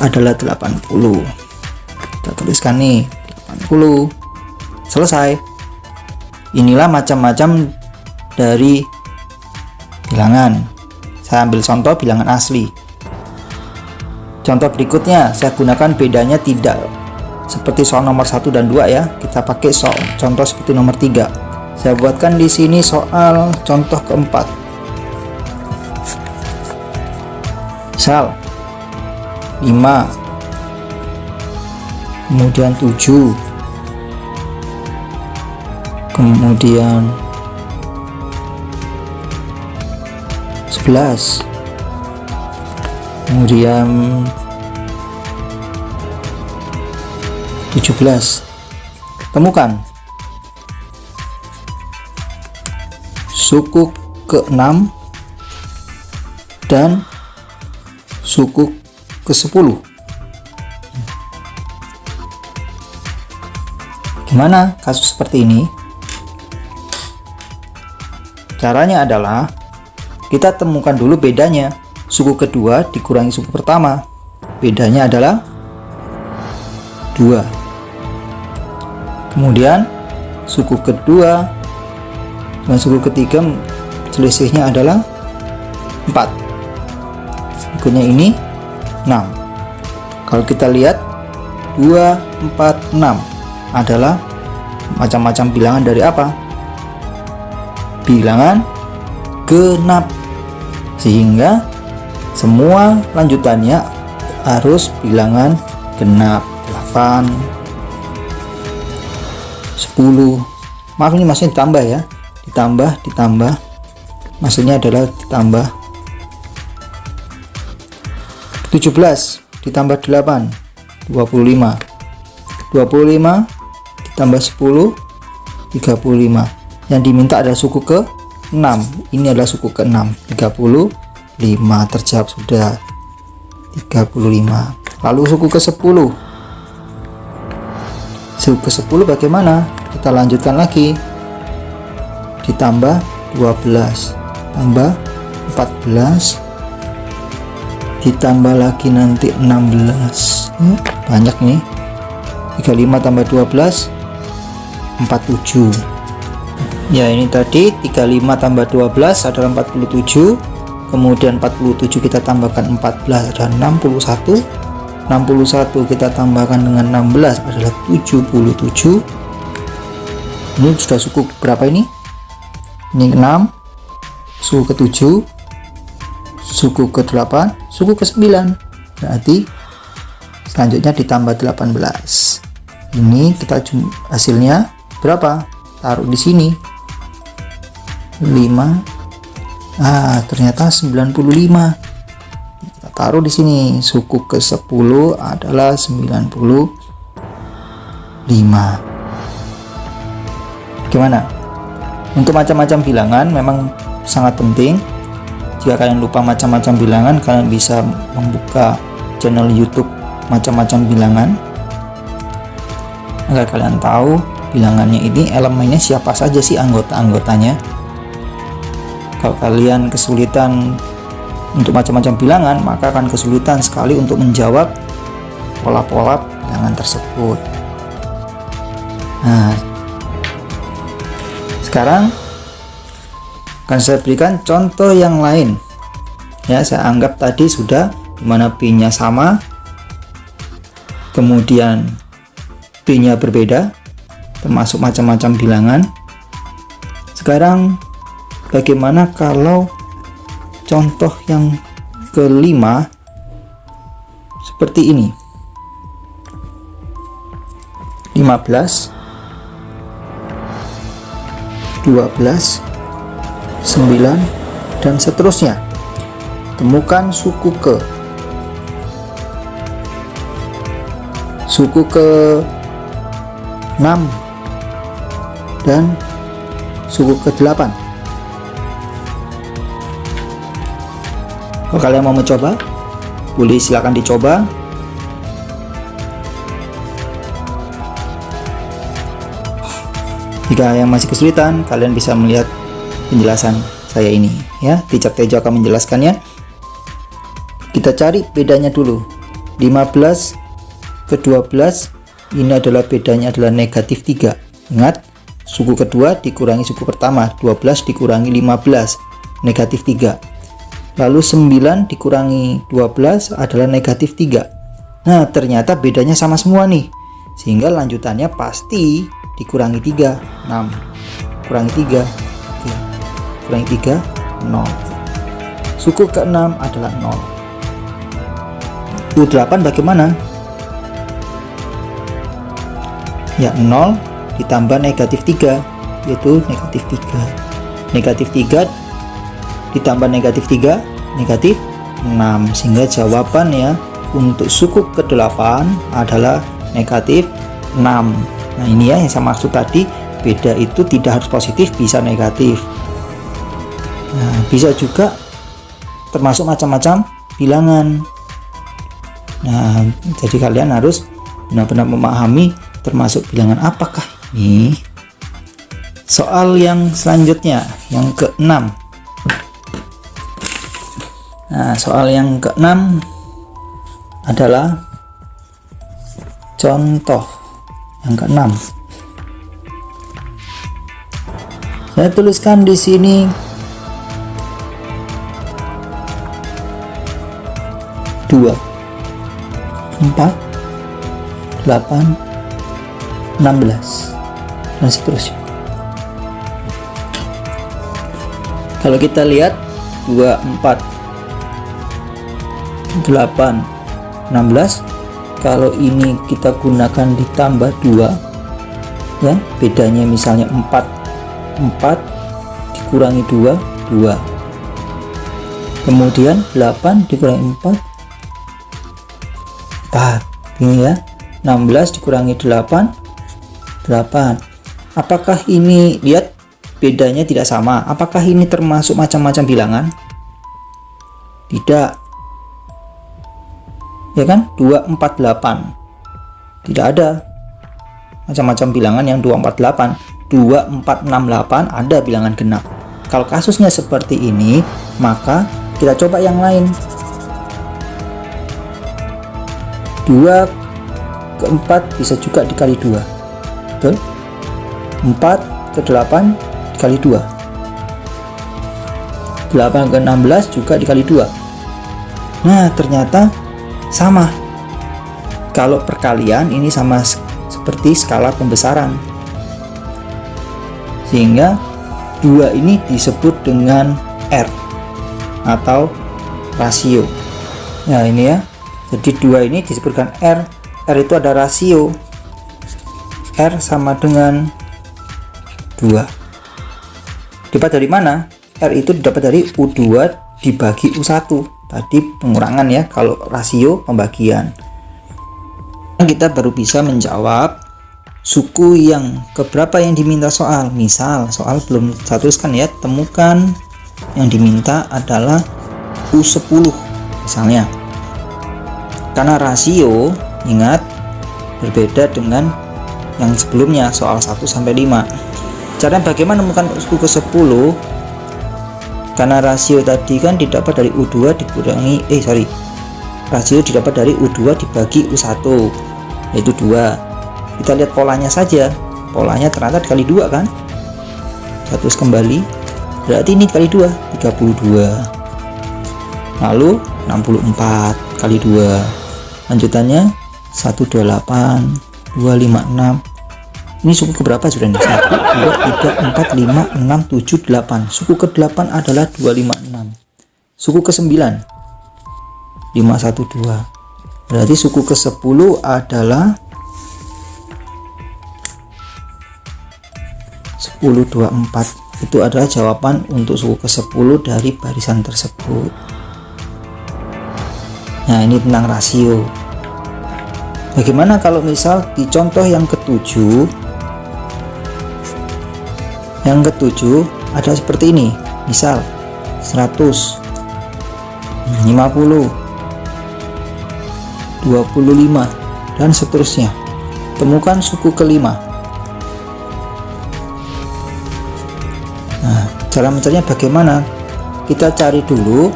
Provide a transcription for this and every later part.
adalah 80. Kita tuliskan nih 80. Selesai. Inilah macam-macam dari bilangan. Saya ambil contoh bilangan asli. Contoh berikutnya saya gunakan bedanya tidak seperti soal nomor 1 dan 2 ya. Kita pakai soal contoh seperti nomor 3. Saya buatkan di sini soal contoh keempat. Misal 5, kemudian 7, kemudian 11, kemudian 17. Temukan suku ke-6 dan suku ke-10. Gimana kasus seperti ini? Caranya adalah kita temukan dulu bedanya. Suku kedua dikurangi suku pertama. Bedanya adalah 2. Kemudian suku kedua dan suku ketiga selisihnya adalah 4. Berikutnya ini 6. Kalau kita lihat 2, 4, 6 adalah macam-macam bilangan dari apa? Bilangan genap. Sehingga semua lanjutannya harus bilangan genap. 8, 10. Maaf, ini maksudnya ditambah ya. Ditambah. Maksudnya adalah ditambah 17 ditambah 8, 25. 25 ditambah 10, 35. Yang diminta adalah suku ke-6. Ini adalah suku ke-6, 35. Terjawab sudah 35. Lalu suku ke-10. Suku ke-10 bagaimana? Kita lanjutkan lagi. Ditambah 12, tambah 14, ditambah lagi nanti 16. Banyak nih. 35 tambah 12, 47. Ya, ini tadi 35 tambah 12 adalah 47. Kemudian 47 kita tambahkan 14 adalah 61. 61 kita tambahkan dengan 16 adalah 77. Ini sudah suku berapa ini? Ini 6, suku ke-7, suku ke-8, suku ke-9. Berarti selanjutnya ditambah 18. Ini kita hasilnya berapa? Taruh di sini 5. Ternyata 95. Kita taruh di sini. Suku ke-10 adalah 95. Gimana? Untuk macam-macam bilangan memang sangat penting. Jika kalian lupa macam-macam bilangan, kalian bisa membuka channel YouTube macam-macam bilangan agar kalian tahu bilangannya ini elemennya siapa saja sih anggota-anggotanya. Kalau kalian kesulitan untuk macam-macam bilangan, maka akan kesulitan sekali untuk menjawab pola-pola bilangan tersebut. Nah, sekarang akan saya berikan contoh yang lain ya. Saya anggap tadi sudah dimana B-nya sama, kemudian B-nya berbeda, termasuk macam-macam bilangan. Sekarang bagaimana kalau contoh yang kelima seperti ini? 15, 12, 9 dan seterusnya. Temukan suku ke-6 dan suku ke-8. Kalau kalian mau mencoba, boleh silakan dicoba. Jika yang masih kesulitan, kalian bisa melihat penjelasan saya ini ya. Teacher Tejo akan menjelaskannya. Kita cari bedanya dulu. 15 ke 12 ini adalah bedanya adalah negatif 3. Ingat, suku kedua dikurangi suku pertama, 12 dikurangi 15, negatif 3. Lalu 9 dikurangi 12 adalah negatif 3. Nah, ternyata bedanya sama semua nih. Sehingga lanjutannya pasti dikurangi 3, 6. Kurangi 3, oke. Kurangi 3, 0. Suku ke-6 adalah 0. U8 bagaimana? Ya, 0 ditambah negatif 3, yaitu negatif 3. Negatif 3 ditambah negatif 3, negatif 6. Sehingga jawabannya untuk suku ke-8 adalah negatif 6. Nah, ini ya yang saya maksud tadi, beda itu tidak harus positif, bisa negatif. Nah, bisa juga termasuk macam-macam bilangan. Nah, jadi kalian harus benar-benar memahami termasuk bilangan apakah ini. Soal yang selanjutnya, yang ke-6. Nah, soal yang ke-6 adalah contoh yang ke-6. Saya tuliskan di sini 2, 4, 8, 16 dan seterusnya. Kalau kita lihat 2, 4, 8, 16, kalau ini kita gunakan ditambah 2 ya, bedanya misalnya 4 dikurangi 2, 2. Kemudian 8 dikurangi 4, 4. Ini ya, 16 dikurangi 8, 8. Apakah ini, lihat bedanya tidak sama? Apakah ini termasuk macam-macam bilangan? Tidak. Ya kan? 2, 4, 8. Tidak ada macam-macam bilangan yang 2, 4, 8. 2, 4, 6, 8 ada bilangan genap. Kalau kasusnya seperti ini, maka kita coba yang lain. 2 ke 4 bisa juga dikali 2. Betul? 4 ke 8 dikali 2. 8 ke 16 juga dikali 2. Nah, ternyata sama. Kalau perkalian ini sama seperti skala pembesaran. Sehingga 2 ini disebut dengan R atau rasio. Nah, ini ya. Jadi 2 ini disebutkan R. R itu ada rasio. R sama dengan 2. Dapat dari mana? R itu didapat dari U2 dibagi U1. Tadi pengurangan ya, kalau rasio pembagian. Kita baru bisa menjawab suku yang keberapa yang diminta soal. Misal soal belum saya tuliskan ya, temukan yang diminta adalah U10 misalnya. Karena rasio, ingat, berbeda dengan yang sebelumnya soal 1 sampai 5. Cara bagaimana menemukan suku ke-10? Karena rasio tadi kan didapat dari U2 dikurangi rasio didapat dari U2 dibagi U1, yaitu 2. Kita lihat polanya saja. Polanya ternyata dikali 2 kan? Saya tulis kembali. Berarti ini dikali 2, 32. Lalu 64 kali 2. Lanjutannya 128, 256. Ini suku keberapa sudah nih? 1, 2, 3, 4, 5, 6, 7, 8. Suku ke-8 adalah 256. Suku ke-9 512. Berarti suku ke-10 adalah 1024. Itu adalah jawaban untuk suku ke-10 dari barisan tersebut. Nah, ini tentang rasio. Bagaimana kalau misal di contoh yang ke-7? Yang ke-7 ada seperti ini. Misal 100, 50, 25 dan seterusnya. Temukan suku ke-5. Nah, cara mencarinya bagaimana? Kita cari dulu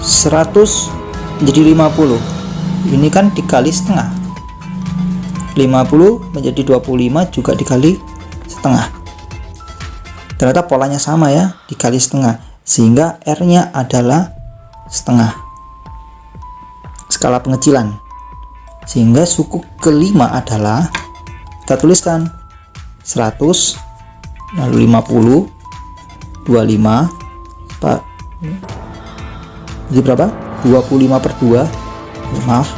100 menjadi 50. Ini kan dikali setengah. 50 menjadi 25 juga dikali setengah. Ternyata polanya sama ya, dikali setengah, sehingga R-nya adalah setengah. Skala pengecilan. Sehingga suku kelima adalah, kita tuliskan 100, lalu 50, 25, jadi berapa? 25 per 2, maaf,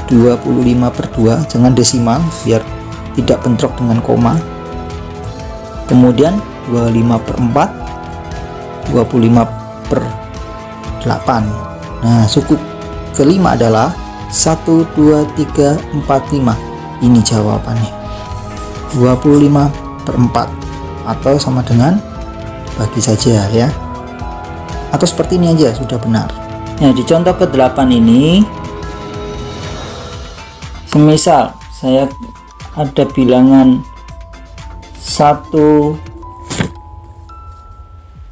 25 per 2, jangan desimal biar tidak bentrok dengan koma. Kemudian 25 per 4, 25 per 8. Nah, suku kelima adalah 1, 2, 3, 4, 5. Ini jawabannya 25 per 4, atau sama dengan bagi saja ya, atau seperti ini aja sudah benar. Nah, di contoh ke-8 ini, semisal saya ada bilangan 1,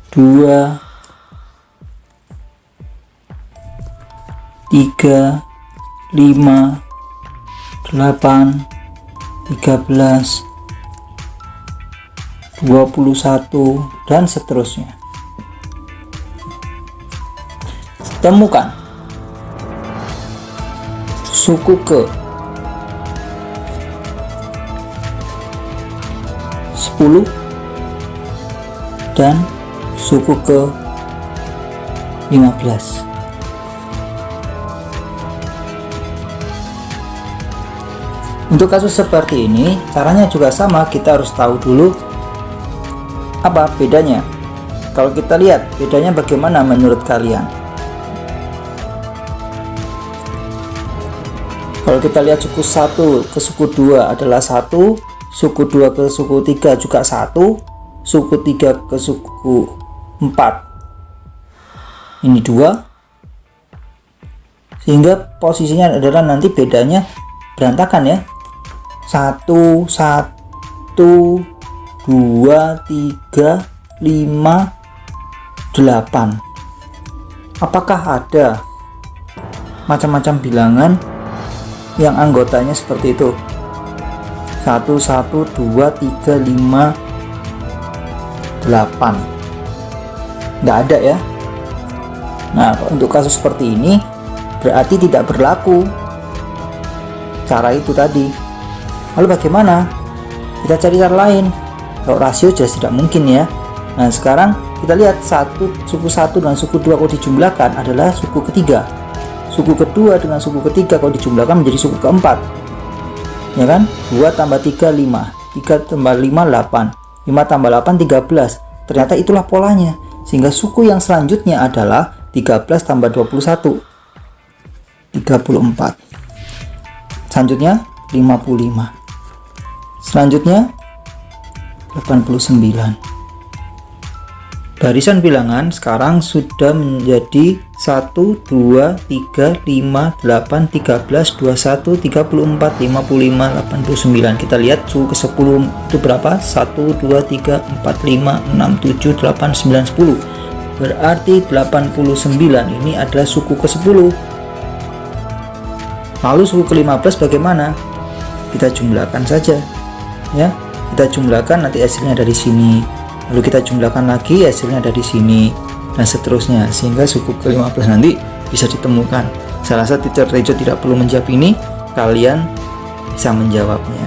2, 3, 5, 8, 13, 21, dan seterusnya. Temukan suku ke 10 dan suku ke 15. Untuk kasus seperti ini, caranya juga sama. Kita harus tahu dulu apa bedanya. Kalau kita lihat bedanya bagaimana menurut kalian? Kalau kita lihat suku 1 ke suku 2 adalah 1, suku 2 ke suku 3 juga 1, suku 3 ke suku 4 ini 2, sehingga posisinya adalah nanti bedanya berantakan ya. 1, 1, 2, 3, 5, 8. Apakah ada macam-macam bilangan yang anggotanya seperti itu? 1, 1, 2, 3, 5, 8. Nggak ada ya. Nah, untuk kasus seperti ini berarti tidak berlaku cara itu tadi. Lalu bagaimana? Kita cari cara lain. Kalau rasio jelas tidak mungkin ya. Nah, sekarang kita lihat suku 1 dan suku 2 kalau dijumlahkan adalah suku ketiga. Suku kedua dengan suku ketiga kalau dijumlahkan menjadi suku keempat. Ya kan? 2 tambah 3, 5. 3 tambah 5, 8. 5 tambah 8, 13. Ternyata itulah polanya. Sehingga suku yang selanjutnya adalah 13 tambah 21. 34. Selanjutnya 55. Selanjutnya 89. Barisan bilangan sekarang sudah menjadi 1, 2, 3, 5, 8, 13, 21, 34, 55, 89. Kita lihat suku ke 10 itu berapa? 1, 2, 3, 4, 5, 6, 7, 8, 9, 10. Berarti 89 ini adalah suku ke 10. Lalu suku ke 15 bagaimana? Kita jumlahkan saja ya. Kita jumlahkan, nanti hasilnya dari sini, lalu kita jumlahkan lagi, hasilnya dari sini, dan seterusnya, sehingga suku ke-15 nanti bisa ditemukan. Saya rasa Teacher Rejo tidak perlu menjawab ini, kalian bisa menjawabnya.